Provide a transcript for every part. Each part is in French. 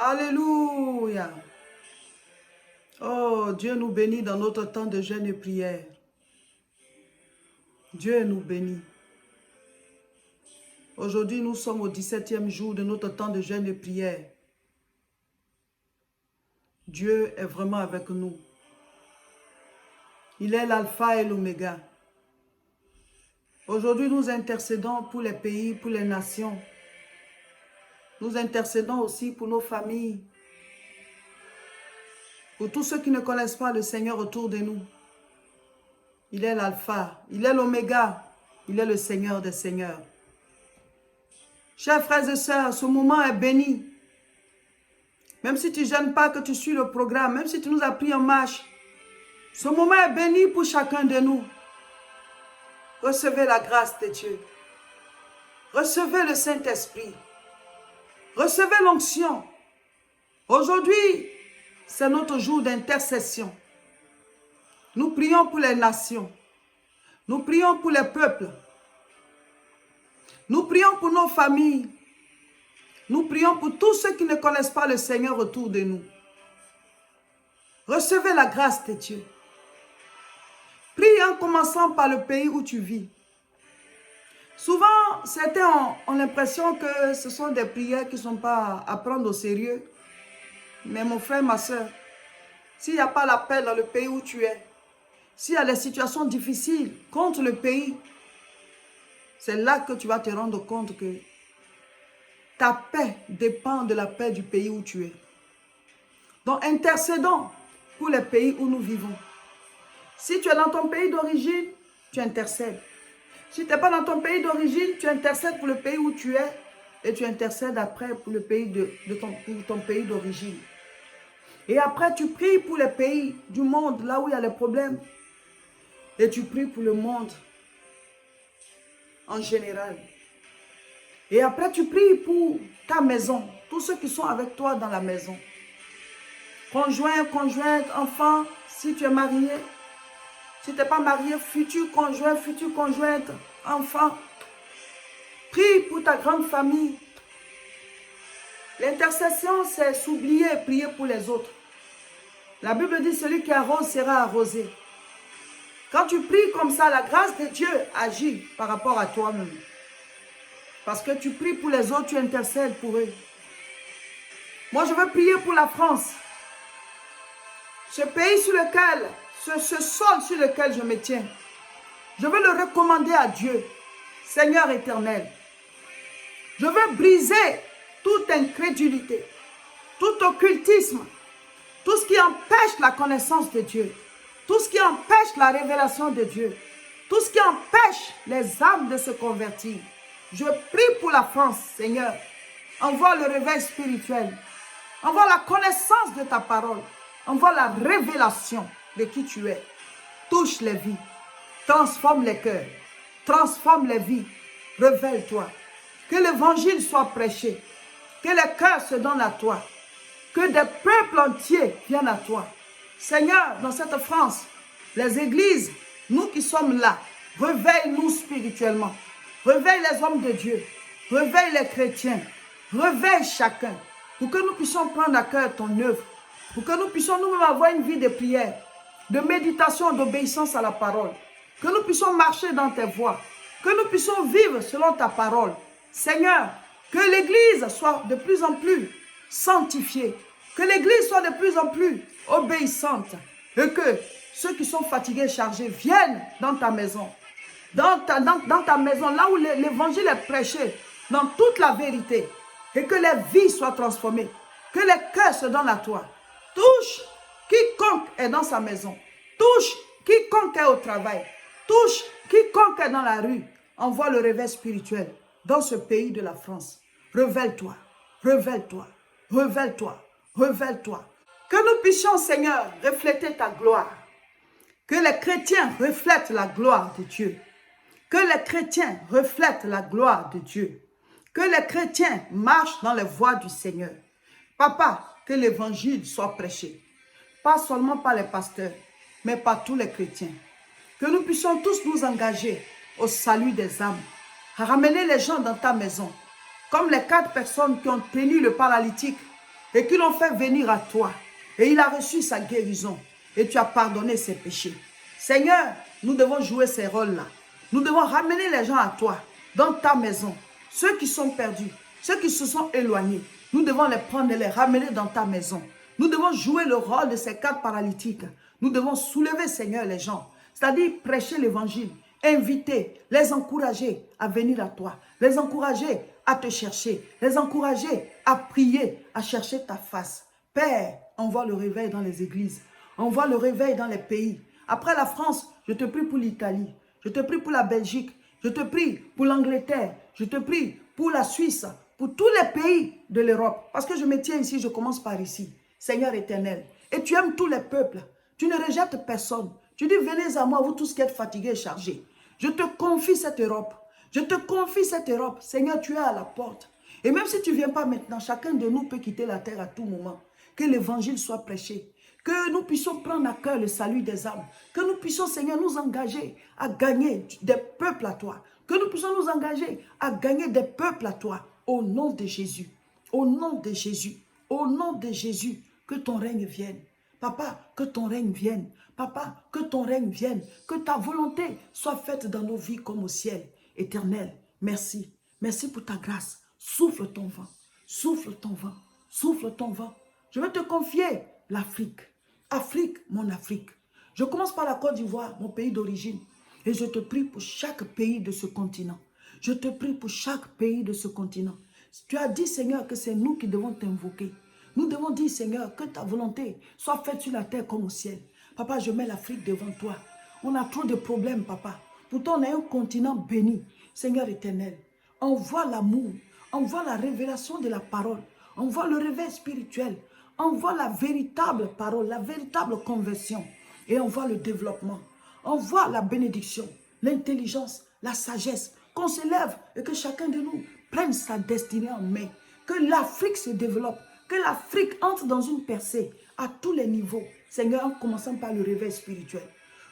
Alléluia. Oh, Dieu nous bénit dans notre temps de jeûne et prière. Dieu nous bénit. Aujourd'hui, nous sommes au 17e jour de notre temps de jeûne et prière. Dieu est vraiment avec nous. Il est l'alpha et l'oméga. Aujourd'hui, nous intercédons pour les pays, pour les nations. Nous intercédons aussi pour nos familles. Pour tous ceux qui ne connaissent pas le Seigneur autour de nous. Il est l'alpha, il est l'oméga, il est le Seigneur des seigneurs. Chers frères et sœurs, ce moment est béni. Même si tu ne gênes pas, que tu suis le programme, même si tu nous as pris en marche, ce moment est béni pour chacun de nous. Recevez la grâce de Dieu. Recevez le Saint-Esprit. Recevez l'onction. Aujourd'hui, c'est notre jour d'intercession. Nous prions pour les nations. Nous prions pour les peuples. Nous prions pour nos familles. Nous prions pour tous ceux qui ne connaissent pas le Seigneur autour de nous. Recevez la grâce de Dieu. Prie en commençant par le pays où tu vis. Souvent, certains ont l'impression que ce sont des prières qui ne sont pas à prendre au sérieux. Mais mon frère, ma soeur, s'il n'y a pas la paix dans le pays où tu es, s'il y a des situations difficiles contre le pays, c'est là que tu vas te rendre compte que ta paix dépend de la paix du pays où tu es. Donc, intercédons pour les pays où nous vivons. Si tu es dans ton pays d'origine, tu intercèdes. Si tu n'es pas dans ton pays d'origine, tu intercèdes pour le pays où tu es et tu intercèdes après pour le pays pour ton pays d'origine. Et après, tu pries pour les pays du monde, là où il y a les problèmes. Et tu pries pour le monde en général. Et après, tu pries pour ta maison, tous ceux qui sont avec toi dans la maison. Conjoint, conjointe, enfant, si tu es marié. Si tu n'es pas marié, futur conjoint, future conjointe, enfant. Prie pour ta grande famille. L'intercession, c'est s'oublier et prier pour les autres. La Bible dit, celui qui arrose sera arrosé. Quand tu pries comme ça, la grâce de Dieu agit par rapport à toi-même. Parce que tu pries pour les autres, tu intercèdes pour eux. Moi, je veux prier pour la France. Ce pays sur lequel, ce sol sur lequel je me tiens, je veux le recommander à Dieu, Seigneur éternel. Je veux briser toute incrédulité, tout occultisme, tout ce qui empêche la connaissance de Dieu, tout ce qui empêche la révélation de Dieu, tout ce qui empêche les âmes de se convertir. Je prie pour la France, Seigneur. Envoie le réveil spirituel. Envoie la connaissance de ta parole. Envoie la révélation de qui tu es. Touche les vies. Transforme les cœurs. Transforme les vies. Révèle-toi. Que l'évangile soit prêché. Que les cœurs se donnent à toi. Que des peuples entiers viennent à toi. Seigneur, dans cette France, les églises, nous qui sommes là, réveille-nous spirituellement. Réveille les hommes de Dieu. Réveille les chrétiens. Réveille chacun. Pour que nous puissions prendre à cœur ton œuvre. Pour que nous puissions nous-mêmes avoir une vie de prière, de méditation, d'obéissance à la parole. Que nous puissions marcher dans tes voies. Que nous puissions vivre selon ta parole. Seigneur, que l'Église soit de plus en plus sanctifiée. Que l'Église soit de plus en plus obéissante. Et que ceux qui sont fatigués, chargés, viennent dans ta maison. Dans ta maison, là où l'évangile est prêché, dans toute la vérité. Et que les vies soient transformées. Que les cœurs se donnent à toi. Touche quiconque est dans sa maison. Touche quiconque est au travail. Touche quiconque est dans la rue. Envoie le réveil spirituel dans ce pays de la France. Révèle-toi, révèle-toi, révèle-toi, révèle-toi. Que nous puissions, Seigneur, refléter ta gloire. Que les chrétiens reflètent la gloire de Dieu. Que les chrétiens reflètent la gloire de Dieu. Que les chrétiens marchent dans les voies du Seigneur. Papa, que l'évangile soit prêché. Pas seulement par les pasteurs, mais par tous les chrétiens. Que nous puissions tous nous engager au salut des âmes. À ramener les gens dans ta maison. Comme les 4 personnes qui ont tenu le paralytique et qui l'ont fait venir à toi. Et il a reçu sa guérison et tu as pardonné ses péchés. Seigneur, nous devons jouer ces rôles-là. Nous devons ramener les gens à toi, dans ta maison. Ceux qui sont perdus, ceux qui se sont éloignés, nous devons les prendre et les ramener dans ta maison. Nous devons jouer le rôle de ces 4 paralytiques. Nous devons soulever, Seigneur, les gens. C'est-à-dire prêcher l'évangile, inviter, les encourager à venir à toi, les encourager à te chercher, les encourager à prier, à chercher ta face. Père, envoie le réveil dans les églises, envoie le réveil dans les pays. Après la France, je te prie pour l'Italie, je te prie pour la Belgique, je te prie pour l'Angleterre, je te prie pour la Suisse, pour tous les pays de l'Europe. Parce que je me tiens ici, je commence par ici. Seigneur éternel, et tu aimes tous les peuples, tu ne rejettes personne. Tu dis, venez à moi, vous tous qui êtes fatigués et chargés. Je te confie cette Europe. Je te confie cette Europe. Seigneur, tu es à la porte. Et même si tu ne viens pas maintenant, chacun de nous peut quitter la terre à tout moment. Que l'évangile soit prêché. Que nous puissions prendre à cœur le salut des âmes. Que nous puissions, Seigneur, nous engager à gagner des peuples à toi. Que nous puissions nous engager à gagner des peuples à toi. Au nom de Jésus. Au nom de Jésus. Au nom de Jésus. Que ton règne vienne. Papa, que ton règne vienne. Papa, que ton règne vienne. Que ta volonté soit faite dans nos vies comme au ciel. Éternel, merci. Merci pour ta grâce. Souffle ton vent. Souffle ton vent. Souffle ton vent. Je vais te confier l'Afrique. Afrique, mon Afrique. Je commence par la Côte d'Ivoire, mon pays d'origine. Et je te prie pour chaque pays de ce continent. Je te prie pour chaque pays de ce continent. Tu as dit, Seigneur, que c'est nous qui devons t'invoquer. Nous devons dire, Seigneur, que ta volonté soit faite sur la terre comme au ciel. Papa, je mets l'Afrique devant toi. On a trop de problèmes, papa. Pourtant, on a un continent béni. Seigneur éternel, envoie l'amour, envoie la révélation de la parole, envoie le réveil spirituel, envoie la véritable parole, la véritable conversion et envoie le développement. Envoie la bénédiction, l'intelligence, la sagesse, qu'on se lève et que chacun de nous prenne sa destinée en main. Que l'Afrique se développe, que l'Afrique entre dans une percée à tous les niveaux. Seigneur, en commençant par le réveil spirituel.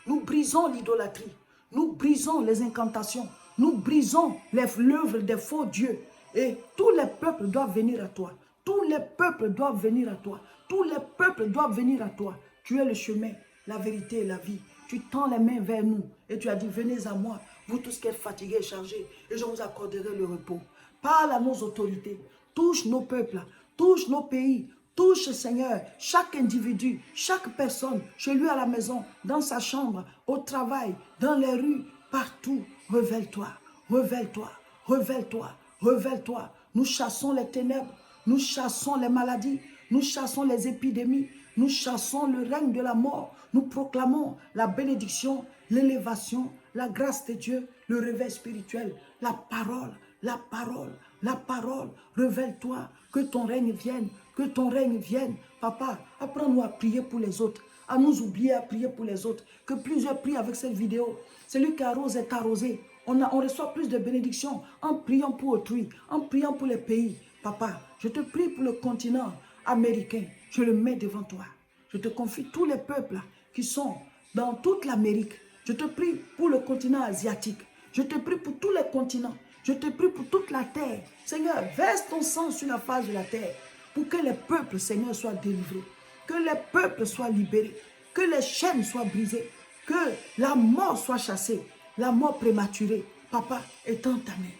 Nous brisons l'idolâtrie, nous brisons les incantations, nous brisons l'œuvre des faux dieux. Et tous les peuples doivent venir à toi. Tous les peuples doivent venir à toi. Tous les peuples doivent venir à toi. Tu es le chemin, la vérité et la vie. Tu tends les mains vers nous et tu as dit, venez à moi, vous tous qui êtes fatigués et chargés, et je vous accorderai le repos. Parle à nos autorités, touche nos peuples, touche nos pays, touche, Seigneur, chaque individu, chaque personne, chez lui à la maison, dans sa chambre, au travail, dans les rues, partout. Révèle-toi, révèle-toi, révèle-toi, révèle-toi. Nous chassons les ténèbres, nous chassons les maladies, nous chassons les épidémies, nous chassons le règne de la mort. Nous proclamons la bénédiction, l'élévation, la grâce de Dieu, le réveil spirituel, la parole, la parole, la parole. Révèle-toi, que ton règne vienne, que ton règne vienne. Papa, apprends-nous à prier pour les autres, à nous oublier à prier pour les autres. Que plusieurs prient avec cette vidéo. Celui qui arrose est arrosé. On reçoit plus de bénédictions en priant pour autrui, en priant pour les pays. Papa, je te prie pour le continent américain. Je le mets devant toi. Je te confie tous les peuples qui sont dans toute l'Amérique. Je te prie pour le continent asiatique. Je te prie pour tous les continents. Je te prie pour toute la terre. Seigneur, verse ton sang sur la face de la terre pour que les peuples, Seigneur, soient délivrés. Que les peuples soient libérés. Que les chaînes soient brisées. Que la mort soit chassée. La mort prématurée. Papa, étends ta main.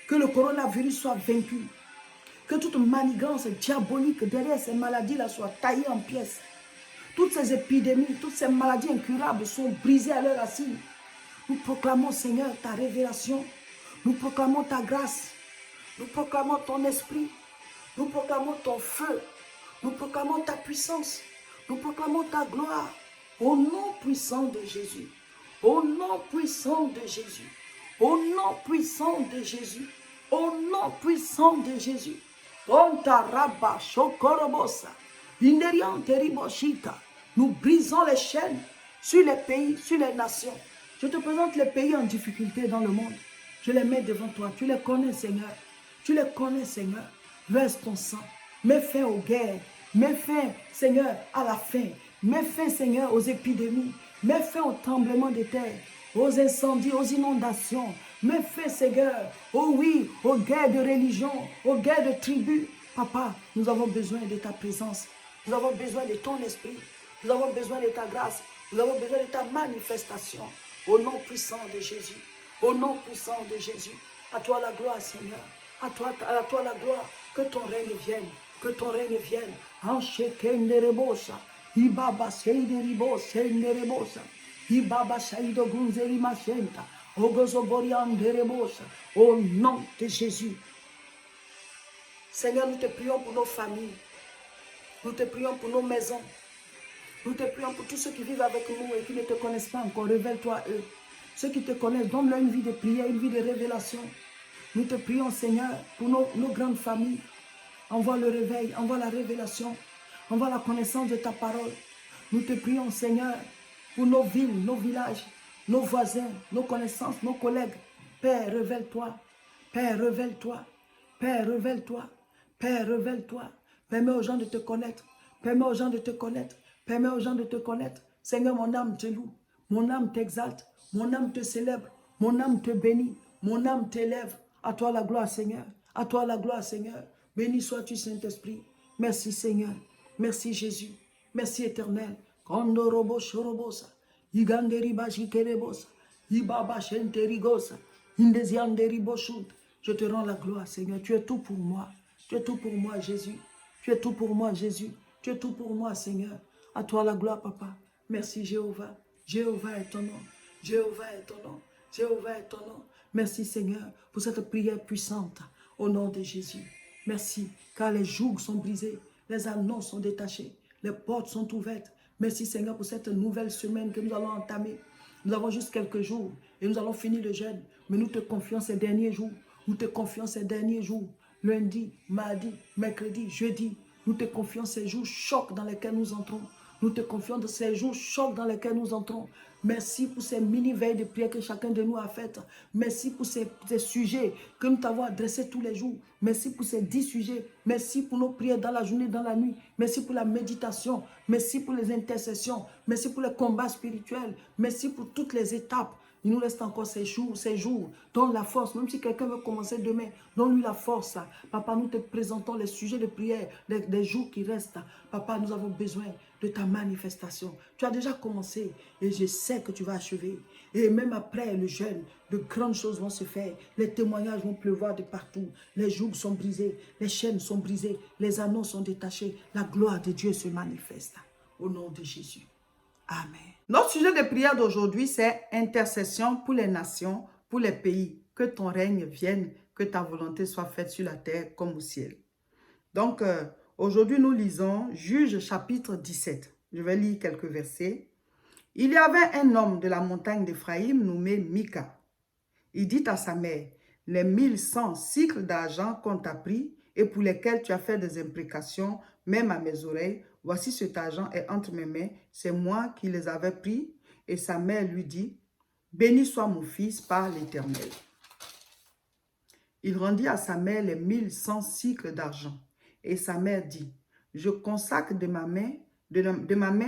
Que le coronavirus soit vaincu. Que toute manigance diabolique derrière ces maladies-là soit taillée en pièces. Toutes ces épidémies, toutes ces maladies incurables sont brisées à leur racine. Nous proclamons, Seigneur, ta révélation. Nous proclamons ta grâce. Nous proclamons ton esprit. Nous proclamons ton feu. Nous proclamons ta puissance. Nous proclamons ta gloire. Au nom puissant de Jésus. Au nom puissant de Jésus. Au nom puissant de Jésus. Au nom puissant de Jésus. Nous brisons les chaînes sur les pays, sur les nations. Je te présente les pays en difficulté dans le monde. Je les mets devant toi. Tu les connais, Seigneur. Tu les connais, Seigneur. Verse ton sang. Mets fin aux guerres. Mets fin, Seigneur, à la faim. Mets fin, Seigneur, aux épidémies. Mets fin aux tremblements de terre, aux incendies, aux inondations. Mets fin, Seigneur, oh oui, aux guerres de religion, aux guerres de tribus. Papa, nous avons besoin de ta présence. Nous avons besoin de ton esprit. Nous avons besoin de ta grâce. Nous avons besoin de ta manifestation. Au nom puissant de Jésus. Au nom puissant de Jésus. À toi la gloire, Seigneur. À toi la gloire. Que ton règne vienne. Que ton règne vienne. Anchekenderebosa. Ibaba seideribo senderebosa. Ibaba saido gunzeri machenta. Ogozoborianderebosa. Au nom de Jésus. Seigneur, nous te prions pour nos familles. Nous te prions pour nos maisons. Nous te prions pour tous ceux qui vivent avec nous et qui ne te connaissent pas encore. Révèle-toi à eux. Ceux qui te connaissent, donne-leur une vie de prière, une vie de révélation. Nous te prions, Seigneur, pour nos grandes familles. Envoie le réveil, envoie la révélation, envoie la connaissance de ta parole. Nous te prions, Seigneur, pour nos villes, nos villages, nos voisins, nos connaissances, nos collègues. Père, révèle-toi. Père, révèle-toi. Père, révèle-toi. Père, révèle-toi. Permets aux gens de te connaître. Permets aux gens de te connaître. Permets aux gens de te connaître. Seigneur, mon âme te loue. Mon âme t'exalte. Mon âme te célèbre. Mon âme te bénit. Mon âme t'élève. À toi la gloire, Seigneur. À toi la gloire, Seigneur. Béni sois-tu, Saint-Esprit. Merci, Seigneur. Merci, Jésus. Merci, Éternel. Kondorobo shorobosa. Iganderiba jikerebosa. Ibaba shenterigosa. Indezianderiboshut. Je te rends la gloire, Seigneur. Tu es tout pour moi. Tu es tout pour moi, Jésus. Tu es tout pour moi, Jésus. Tu es tout pour moi, Seigneur. À toi la gloire, Papa. Merci, Jéhovah. Jéhovah est ton nom. Jéhovah est ton nom. Jéhovah est ton nom. Merci, Seigneur, pour cette prière puissante. Au nom de Jésus. Merci, car les jougs sont brisés. Les annonces sont détachées. Les portes sont ouvertes. Merci, Seigneur, pour cette nouvelle semaine que nous allons entamer. Nous avons juste quelques jours et nous allons finir le jeûne. Mais nous te confions ces derniers jours. Nous te confions ces derniers jours. Lundi, mardi, mercredi, jeudi. Nous te confions ces jours chocs dans lesquels nous entrons. Nous te confions de ces jours chocs dans lesquels nous entrons. Merci pour ces mini-veilles de prière que chacun de nous a faites. Merci pour ces sujets que nous t'avons adressés tous les jours. Merci pour ces 10 sujets. Merci pour nos prières dans la journée, dans la nuit. Merci pour la méditation. Merci pour les intercessions. Merci pour les combats spirituels. Merci pour toutes les étapes. Il nous reste encore ces jours. Donne la force. Même si quelqu'un veut commencer demain, donne-lui la force. Papa, nous te présentons les sujets de prière, les jours qui restent. Papa, nous avons besoin de ta manifestation. Tu as déjà commencé et je sais que tu vas achever. Et même après le jeûne, de grandes choses vont se faire. Les témoignages vont pleuvoir de partout. Les jougs sont brisés, les chaînes sont brisées, les anneaux sont détachés. La gloire de Dieu se manifeste. Au nom de Jésus. Amen. Notre sujet de prière d'aujourd'hui, c'est intercession pour les nations, pour les pays. Que ton règne vienne, que ta volonté soit faite sur la terre comme au ciel. Donc, aujourd'hui, nous lisons Juges chapitre 17. Je vais lire quelques versets. Il y avait un homme de la montagne d'Éphraïm nommé Mika. Il dit à sa mère, les 1100 cycles d'argent qu'on t'a pris et pour lesquels tu as fait des imprécations, même à mes oreilles, voici cet argent est entre mes mains, c'est moi qui les avais pris. Et sa mère lui dit, béni soit mon fils par l'Éternel. Il rendit à sa mère les 1100 cycles d'argent. Et sa mère dit, je consacre de ma main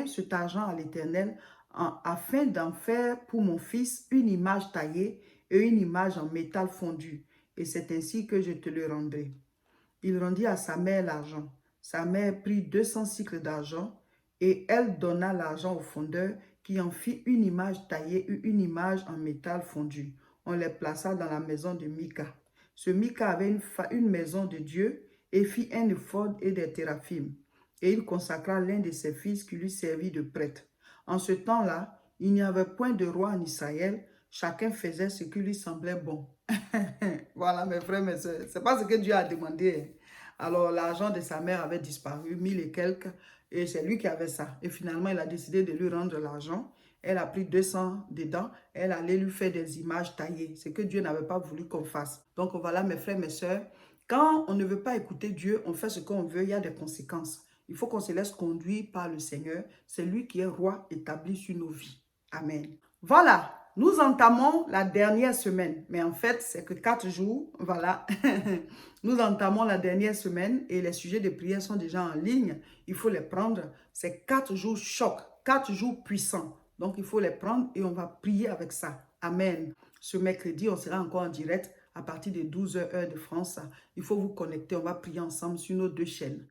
cet argent à l'Éternel afin d'en faire pour mon fils une image taillée et une image en métal fondu. Et c'est ainsi que je te le rendrai. Il rendit à sa mère l'argent. Sa mère prit 200 cycles d'argent et elle donna l'argent au fondeur qui en fit une image taillée et une image en métal fondu. On les plaça dans la maison de Mika. Ce Mika avait une maison de Dieu et fit un éphod et des téraphim. Et il consacra l'un de ses fils qui lui servit de prêtre. En ce temps-là, il n'y avait point de roi en Israël. Chacun faisait ce qui lui semblait bon. Voilà mes frères, mes soeurs. Ce n'est pas ce que Dieu a demandé. Alors l'argent de sa mère avait disparu, 1000 et quelques. Et c'est lui qui avait ça. Et finalement, il a décidé de lui rendre l'argent. Elle a pris 200 dedans. Elle allait lui faire des images taillées. Ce que Dieu n'avait pas voulu qu'on fasse. Donc voilà mes frères, mes soeurs. Quand on ne veut pas écouter Dieu, on fait ce qu'on veut, il y a des conséquences. Il faut qu'on se laisse conduire par le Seigneur. C'est lui qui est roi établi sur nos vies. Amen. Voilà, nous entamons la dernière semaine. Mais en fait, c'est que 4 jours. Voilà. Nous entamons la dernière semaine et les sujets de prière sont déjà en ligne. Il faut les prendre. C'est 4 jours choc, 4 jours puissants. Donc, il faut les prendre et on va prier avec ça. Amen. Ce mercredi, on sera encore en direct à partir de 12 h heure de France. Il faut vous connecter. On va prier ensemble sur nos deux chaînes.